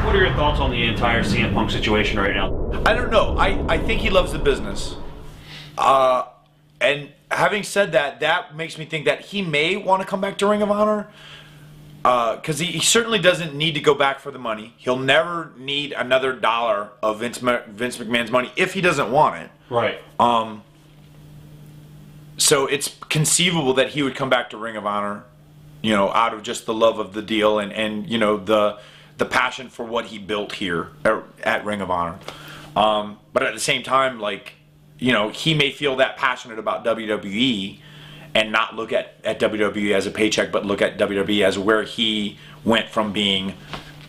what are your thoughts on the entire CM Punk situation right now? I don't know. I think he loves the business. And having said that, that makes me think that he may want to come back to Ring of Honor. Because he certainly doesn't need to go back for the money. He'll never need another dollar of Vince McMahon's money if he doesn't want it. Right. So it's conceivable that he would come back to Ring of Honor, you know, out of just the love of the deal and you know, the passion for what he built here at Ring of Honor. But at the same time, like, you know, he may feel that passionate about WWE and not look at WWE as a paycheck, but look at WWE as where he went from being,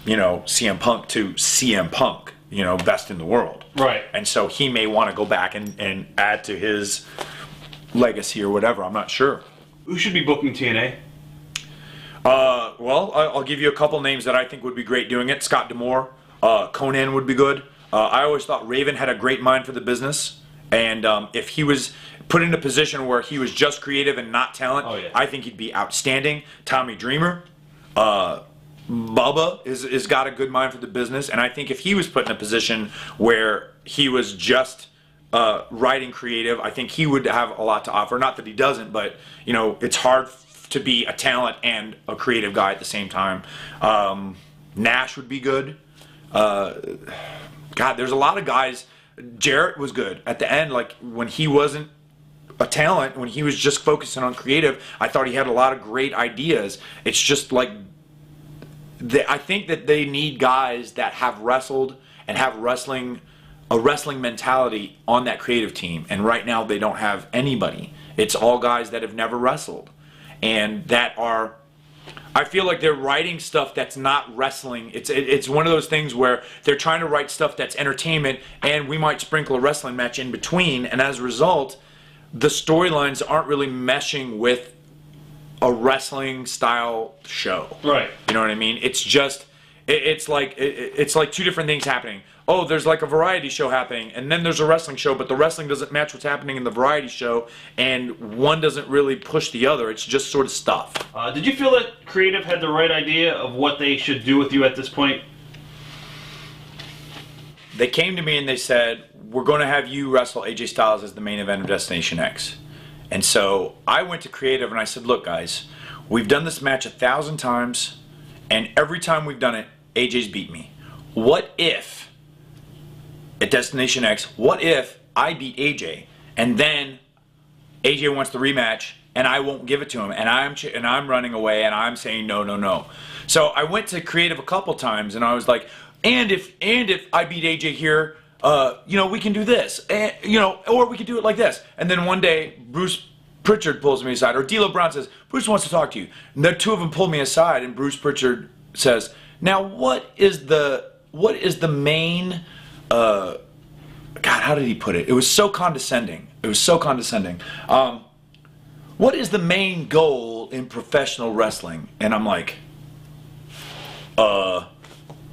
you know, CM Punk to CM Punk, you know, best in the world. Right. And so he may want to go back and add to his legacy or whatever. I'm not sure. Who should be booking TNA? Well, I'll give you a couple names that I think would be great doing it. Scott D'Amore, Conan would be good. I always thought Raven had a great mind for the business, and if he was put in a position where he was just creative and not talent, I think he'd be outstanding. Tommy Dreamer, Bubba is got a good mind for the business, and I think if he was put in a position where he was just writing creative, I think he would have a lot to offer. Not that he doesn't, but you know, it's hard to be a talent and a creative guy at the same time. Nash would be good. God, there's a lot of guys. Jarrett was good at the end, like when he wasn't a talent, when he was just focusing on creative, I thought he had a lot of great ideas. It's just like I think that they need guys that have wrestled and have a wrestling mentality on that creative team, and right now they don't have anybody. It's all guys that have never wrestled, and that are, I feel like they're writing stuff that's not wrestling. It's one of those things where they're trying to write stuff that's entertainment, and we might sprinkle a wrestling match in between, and as a result, the storylines aren't really meshing with a wrestling style show. Right. You know what I mean? It's just, it's like two different things happening. Oh, there's like a variety show happening, and then there's a wrestling show, but the wrestling doesn't match what's happening in the variety show, and one doesn't really push the other. It's just sort of stuff. Did you feel that creative had the right idea of what they should do with you at this point? They came to me and they said, we're going to have you wrestle AJ Styles as the main event of Destination X. And so I went to creative and I said, look guys, we've done this match 1,000 times, and every time we've done it, AJ's beat me. What if, at Destination X, what if I beat AJ, and then AJ wants the rematch, and I won't give it to him, and I'm running away, and I'm saying no, no, no. So I went to creative a couple times, and I was like, and if I beat AJ here, you know, we can do this, and, you know, or we could do it like this. And then one day, Bruce Pritchard pulls me aside, or D'Lo Brown says, Bruce wants to talk to you. And the two of them pull me aside, and Bruce Pritchard says, now what is the main, God, how did he put it? It was so condescending. It was so condescending. What is the main goal in professional wrestling? And I'm like, to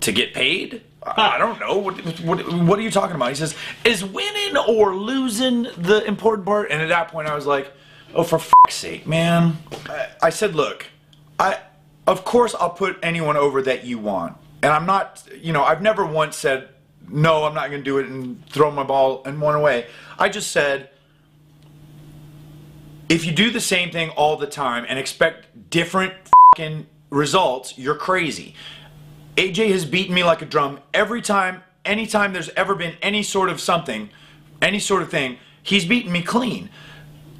get paid? I don't know. What are you talking about? He says, is winning or losing the important part? And at that point I was like, oh, for fuck's sake, man. I said, look, of course I'll put anyone over that you want. And I'm not, you know, I've never once said, no, I'm not going to do it and throw my ball and run away. I just said, if you do the same thing all the time and expect different fucking results, you're crazy. AJ has beaten me like a drum every time, anytime there's ever been any sort of something, any sort of thing, he's beaten me clean.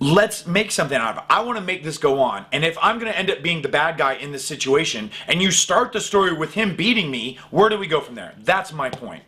Let's make something out of it. I want to make this go on. And if I'm going to end up being the bad guy in this situation, and you start the story with him beating me, where do we go from there? That's my point.